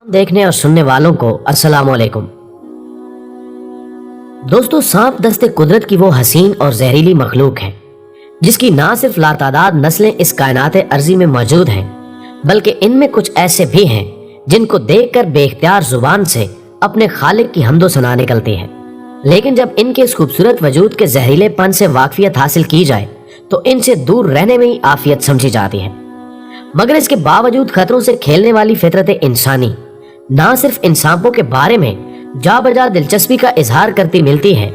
देखने और सुनने वालों को अस्सलाम वालेकुम। दोस्तों, सांप दस्ते कुदरत की वो हसीन और जहरीली मखलूक है जिसकी ना सिर्फ लातादाद नस्लें इस कायनात अर्जी में मौजूद हैं, बल्कि इनमें कुछ ऐसे भी हैं जिनको देखकर बेख्तियार जुबान से अपने खालिक की हम्दो सना निकलती है। लेकिन जब इनके इस खूबसूरत वजूद के जहरीलेपन से वाकफियत हासिल की जाए तो इनसे दूर रहने में ही आफियत समझी जाती है। मगर इसके बावजूद खतरों से खेलने वाली फितरत इंसानी ना सिर्फ इन सांपों के बारे में जा बजा दिलचस्पी का इजहार करती मिलती है,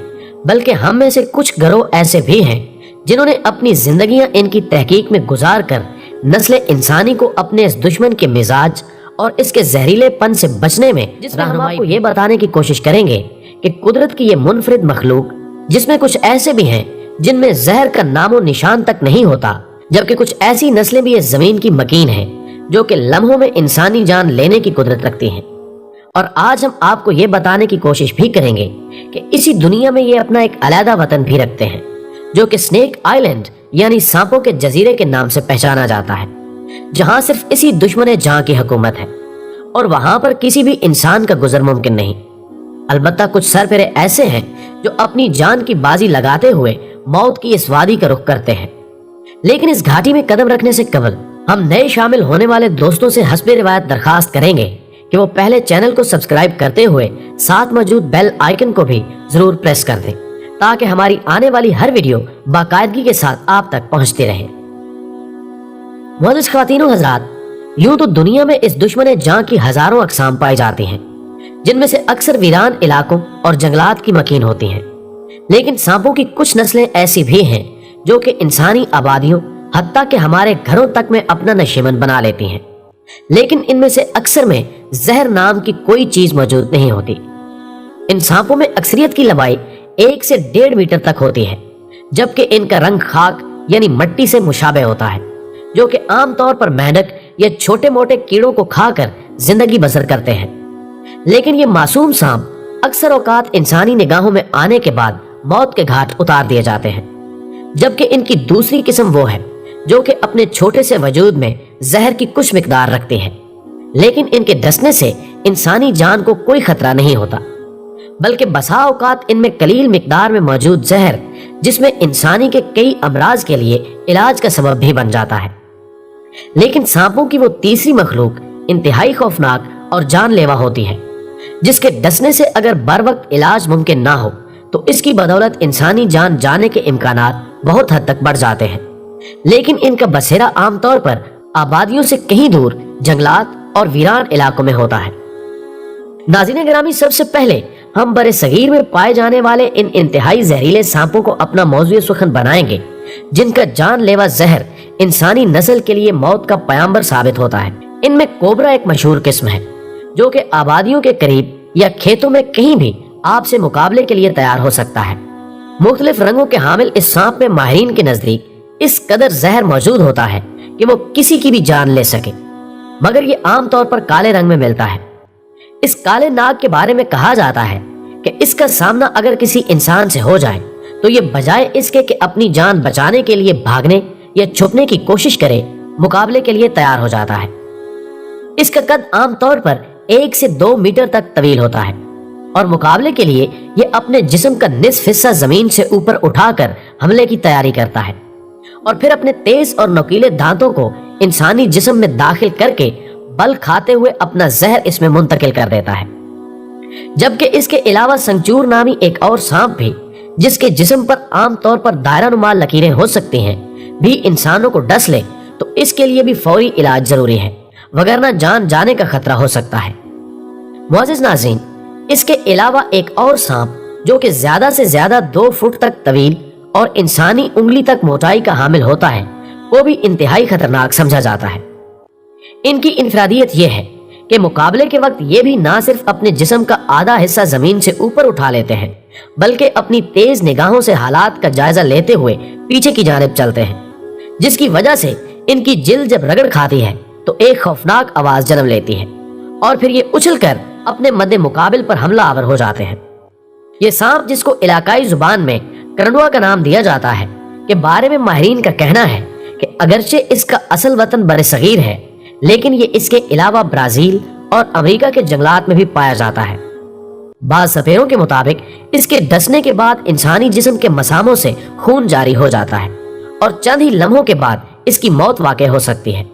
बल्कि हम में से कुछ गिरोह ऐसे भी हैं जिन्होंने अपनी जिंदगियां इनकी तहकीक में गुजार कर नस्ल इंसानी को अपने इस दुश्मन के मिजाज और इसके जहरीलेपन से बचने में हम आपको ये बताने की कोशिश करेंगे कि कुदरत की ये मुनफरिद मखलूक, जिसमें कुछ ऐसे भी हैं जिनमें जहर का नामो निशान तक नहीं होता, जबकि कुछ ऐसी नस्लें भी इस जमीन की मकीन हैं जो कि लम्हों में इंसानी जान लेने की कुदरत रखती हैं। और आज हम आपको ये बताने की कोशिश भी करेंगे कि इसी दुनिया में ये अपना एक अलहदा वतन भी रखते हैं जो कि स्नेक आइलैंड यानी सांपों के जजीरे के नाम से पहचाना जाता है, जहां सिर्फ इसी दुश्मन जान की हुकूमत है और वहां पर किसी भी इंसान का गुजर मुमकिन नहीं। अलबत्ता कुछ सरफिरे ऐसे हैं जो अपनी जान की बाजी लगाते हुए मौत की इस वादी का रुख करते हैं। लेकिन इस घाटी में कदम रखने से कबल हम नए शामिल होने वाले दोस्तों से हस्बे रिवायत दरखास्त करेंगे कि वो पहले चैनल को सब्सक्राइब करते हुए साथ मौजूद बेल आइकन को भी जरूर प्रेस कर दें ताकि हमारी आने वाली हर वीडियो बाकायदगी के साथ आप तक पहुंचती रहे। मुअज़्ज़िज़ ख़वातीनो हज़रात, यूं तो दुनिया में इस दुश्मन जान की हजारों अक़साम पाई जाती हैं, जिनमें से अक्सर वीरान इलाकों और जंगलात की मकीन होती हैं। लेकिन सांपों की कुछ नस्लें ऐसी भी हैं जो कि इंसानी आबादियों हत्ता के हमारे घरों तक में अपना नशीमन बना लेती हैं। लेकिन इनमें से अक्सर में जहर नाम की कोई चीज मौजूद नहीं होती। इन सांपों में अक्सरियत की लंबाई 1 से 1.5 मीटर तक होती है, जबकि इनका रंग खाक यानी मिट्टी से मुशाबे होता है, जो कि आमतौर पर मेंढक या छोटे मोटे कीड़ों को खाकर जिंदगी बसर करते हैं। लेकिन ये मासूम सांप अक्सर औकात इंसानी निगाहों में आने के बाद मौत के घाट उतार दिए जाते हैं, जबकि इनकी दूसरी किस्म वो है जो कि अपने छोटे से वजूद में जहर की कुछ मिकदार रखती है। लेकिन इनके डसने से इंसानी जान को कोई खतरा नहीं होता, बल्कि बसा औकात इनमें कलील मिकदार में मौजूद जहर, जिसमें इंसानी के कई अमराज के लिए इलाज का सबब भी बन जाता है। लेकिन सांपों की वो तीसरी मखलूक इंतहाई खौफनाक और जानलेवा होती है, जिसके डसने से अगर बर वक्त इलाज मुमकिन ना हो तो इसकी बदौलत इंसानी जान जाने के इम्कानात बहुत हद तक बढ़ जाते हैं। लेकिन इनका बसेरा आमतौर पर आबादियों से कहीं दूर जंगलात और वीरान इलाकों में होता है। नाज़रीन गिरामी, सबसे पहले हम बरे सगीर में पाए जाने वाले इन इंतहाई जहरीले सांपों को अपना मौज़ूए सुखन बनाएंगे, जिनका जानलेवा जहर इंसानी नस्ल के लिए मौत का पयाम्बर साबित होता है। इनमें कोबरा एक मशहूर किस्म है जो कि आबादियों के करीब या खेतों में कहीं भी आपसे मुकाबले के लिए तैयार हो सकता है। मुख्तलिफ रंगों के हामिल इस सांप में माहिरीन के नजदीक इस कदर जहर मौजूद होता है कि वो किसी की भी जान ले सके, मगर ये आमतौर पर काले रंग में मिलता है। इस काले नाग के बारे में कहा जाता है कि इसका सामना अगर किसी इंसान से हो जाए तो ये बजाय इसके कि अपनी जान बचाने के लिए भागने या छुपने की कोशिश करे, मुकाबले के लिए तैयार हो जाता है। इसका कद आमतौर पर 1 से 2 मीटर तक तवील होता है और मुकाबले के लिए ये अपने जिस्म का निस्फ हिस्सा जमीन से ऊपर उठाकर हमले की तैयारी करता है और फिर अपने तेज और नुकीले दांतों को इंसानी जिस्म में दाखिल करके बल खाते हुए अपना जहर इसमें मुंतकिल कर देता है। जबकि इसके अलावा संचूर नामी एक और सांप भी, जिसके जिस्म पर आमतौर पर दायरा-नुमा लकीरें हो सकती हैं, भी इंसानों को डस ले तो इसके लिए भी फौरी इलाज जरूरी है, वगरना जान जाने का खतरा हो सकता है। मुअज़्ज़िज़ नाज़रीन, इसके अलावा एक और सांप जो कि ज्यादा से ज्यादा 2 फुट तक तवील और इंसानी उंगली तक मोटाई का हामिल होता है, वो भी इंतहाई खतरनाक समझा जाता है। इनकी इंफरादियत यह है कि मुकाबले के वक्त ये भी ना सिर्फ अपने जिस्म का आधा हिस्सा जमीन से ऊपर उठा लेते हैं, बल्कि अपनी तेज निगाहों से हालात का जायजा लेते हुए पीछे की जानिब चलते हैं, जिसकी वजह से इनकी जिल्द जब रगड़ खाती है तो एक खौफनाक आवाज जन्म लेती है और फिर ये उछलकर अपने मद्दे मुकाबिल पर हमला आवर हो जाते हैं। ये सांप, जिसको इलाकाई जुबान में करंडवा का नाम दिया जाता है, के बारे में माहिरीन का कहना है कि अगरचे इसका असल वतन बरे सगीर है, लेकिन ये इसके अलावा ब्राजील और अमेरिका के जंगलात में भी पाया जाता है। बाज़ सपेरों के मुताबिक इसके डसने के बाद इंसानी जिस्म के मसामों से खून जारी हो जाता है और चंद ही लम्हों के बाद इसकी मौत वाक़ई हो सकती है।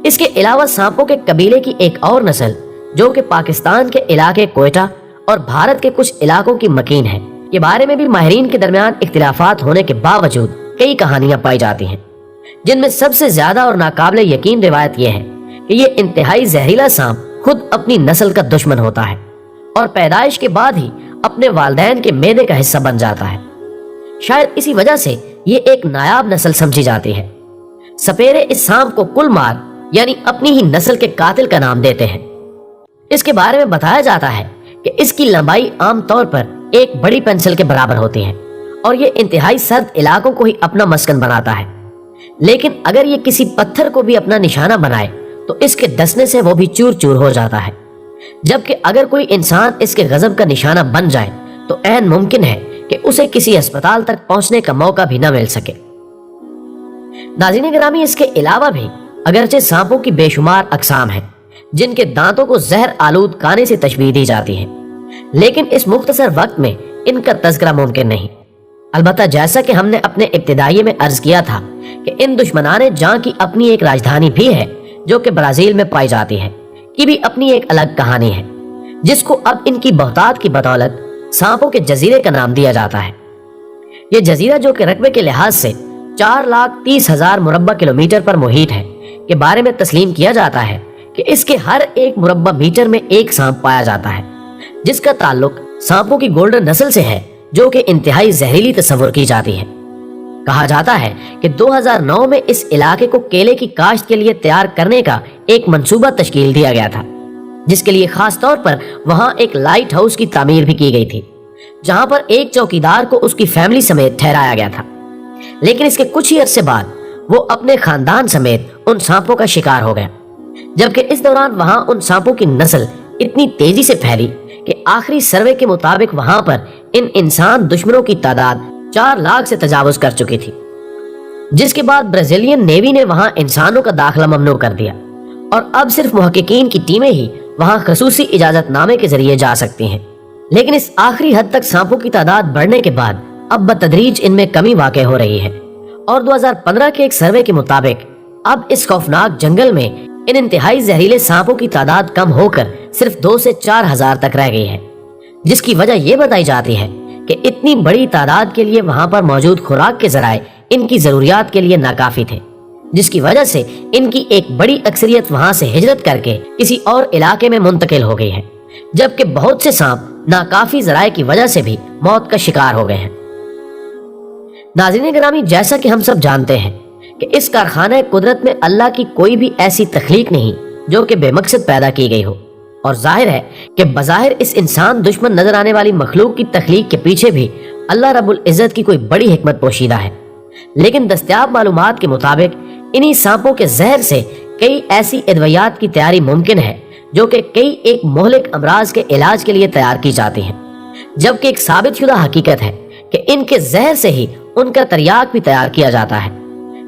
इसके अलावा सांपों के कबीले की एक और नस्ल जो कि पाकिस्तान के इलाके कोयटा और भारत के कुछ इलाकों की मकीन है, के बारे में भी माहिरीन के दरमियान इख्तिलाफात होने के बावजूद कई कहानियां पाई जाती हैं, जिनमें सबसे ज्यादा और नाकाबिले यकीन रिवायत यह है कि ये इंतहाई जहरीला सांप खुद अपनी नस्ल का दुश्मन होता है और पैदाइश के बाद ही अपने वालिदैन के मेदे का हिस्सा बन जाता है। शायद इसी वजह से ये एक नायाब नस्ल समझी जाती है। सपेरे इस सांप को कुलमार यानी अपनी ही नस्ल के कातिल का नाम देते हैं। इसके बारे में बताया जाता है कि इसकी लंबाई आमतौर पर एक बड़ी पेंसिल के बराबर होती है और ये इंतहाई सर्द इलाकों को ही अपना मस्कन बनाता है। लेकिन अगर ये किसी पत्थर को भी अपना निशाना बनाए तो इसके डसने से वो भी चूर चूर हो जाता है, जबकि अगर कोई इंसान इसके गजब का निशाना बन जाए तो ऐन मुमकिन है कि उसे किसी अस्पताल तक पहुंचने का मौका भी न मिल सके। नाज़रीन गिरामी, इसके अलावा भी अगरचे सांपों की बेशुमार अकसाम हैं जिनके दांतों को जहर आलूद काने से तशबीह दी जाती है, लेकिन इस मुख्तसर वक्त में इनका तज़किरा मुमकिन नहीं। अलबत्ता जैसा कि हमने अपने इब्तिदाई में अर्ज किया था कि इन दुश्मनाने जां की अपनी एक राजधानी भी है जो कि ब्राजील में पाई जाती है, की भी अपनी एक अलग कहानी है, जिसको अब इनकी बहुतात की बदौलत सांपों के जजीरे का नाम दिया जाता है। ये जजीरा जो कि रकबे के लिहाज से 4,30,000 मुरब्बा किलोमीटर पर मुहित है, के बारे में तस्लीम किया जाता है कि इसके हर एक मुरब्बा मीटर में एक सांप पाया जाता है, जिसका ताल्लुक सांपों की गोल्डन नस्ल से है जो कि इंतहाई जहरीली तस्वुर की जाती है। कहा जाता है कि 2009 में इस इलाके को केले की काश्त के लिए तैयार करने का एक मंसूबा तश्कील दिया गया था, जिसके लिए खास तौर पर वहां एक लाइट हाउस की तामीर भी की गई थी, जहां पर एक चौकीदार को उसकी फैमिली समेत ठहराया गया था। लेकिन इसके कुछ ही अरसे बाद वो अपने खानदान समेत उन सांपों का शिकार हो गया, जबकि इस दौरान वहां उन सांपों की नस्ल इतनी तेजी से फैली कि आखिरी सर्वे के मुताबिक वहां पर इन इंसान दुश्मनों की तादाद 4 लाख से तजावुज कर चुकी थी, जिसके बाद ब्राजीलियन नेवी ने वहां इंसानों का दाखिला ममनू कर दिया और अब सिर्फ मुहक्किकीन की टीमें ही वहां खसूसी इजाजतनामे के जरिए जा सकती हैं। लेकिन इस आखिरी हद तक सांपों की तादाद बढ़ने के बाद अब बतदरीज इनमें कमी वाक़ई हो रही है और 2015 के एक सर्वे के मुताबिक अब इस खौफनाक जंगल में इन इंतहाई जहरीले सांपों की तादाद कम होकर सिर्फ 2 से 4 हजार तक रह गई है, जिसकी वजह यह बताई जाती है कि इतनी बड़ी तादाद के लिए वहां पर मौजूद खुराक के जराए इनकी जरूरियात के लिए नाकाफी थे, जिसकी वजह से इनकी एक बड़ी अक्सरियत वहां से हिजरत करके किसी और इलाके में मुंतकिल हो गई है, जबकि बहुत से सांप नाकाफी जराए की वजह से भी मौत का शिकार हो गए हैं। नाज़रीन गिरामी, जैसा कि हम सब जानते हैं कि इस कारखाना कुदरत में अल्लाह की कोई भी ऐसी तख्लीक नहीं जो कि बेमकसद पैदा की गई हो, और जाहिर है कि बज़ाहिर इस इंसान दुश्मन नजर आने वाली मखलूक की तख्लीक के पीछे भी अल्लाह रब्बुल इज़्ज़त की कोई बड़ी हिकमत पोशीदा है। लेकिन दस्तयाब मालूमात के मुताबिक इन्हीं सांपों के जहर से कई ऐसी अदवियात की तैयारी मुमकिन है जो कि कई एक मोहलिक अमराज के इलाज के लिए तैयार की जाती हैं, जबकि एक साबित शुदा हकीकत है कि इनके जहर से ही उनका तरियाक भी तैयार किया जाता है,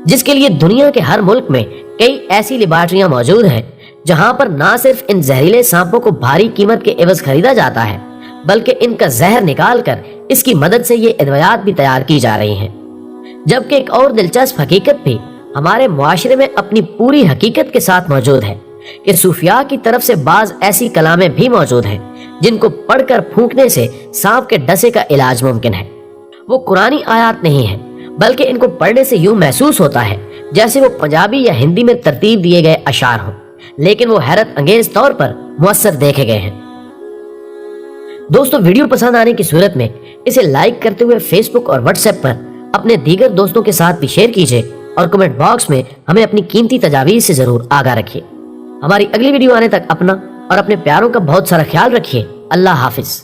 जिसके लिए दुनिया के हर मुल्क में कई ऐसी लेबॉरेटरियां मौजूद हैं जहां पर ना सिर्फ इन जहरीले सांपों को भारी कीमत के एवज खरीदा जाता है, बल्कि इनका जहर निकाल कर इसकी मदद से ये अदवियात भी तैयार की जा रही हैं। जबकि एक और दिलचस्प हकीकत भी हमारे मुआशरे में अपनी पूरी हकीकत के साथ मौजूद है कि सूफिया की तरफ से बाज ऐसी कलामें भी मौजूद हैं जिनको पढ़कर फूंकने से सांप के डसे का इलाज मुमकिन है। वो कुरानी आयात नहीं है, बल्कि इनको पढ़ने से यूं महसूस होता है जैसे वो पंजाबी या हिंदी में तरतीब दिए गए अशार हों, लेकिन वो हैरत अंगेज तौर पर मुअस्सर देखे गए हैं। दोस्तों, वीडियो पसंद आने की सूरत में इसे लाइक करते हुए फेसबुक और व्हाट्सएप पर अपने दीगर दोस्तों के साथ भी शेयर कीजिए और कमेंट बॉक्स में हमें अपनी कीमती तजावीज़ से जरूर आगाह रखिए। हमारी अगली वीडियो आने तक अपना और अपने प्यारों का बहुत सारा ख्याल रखिए। अल्लाह हाफिज।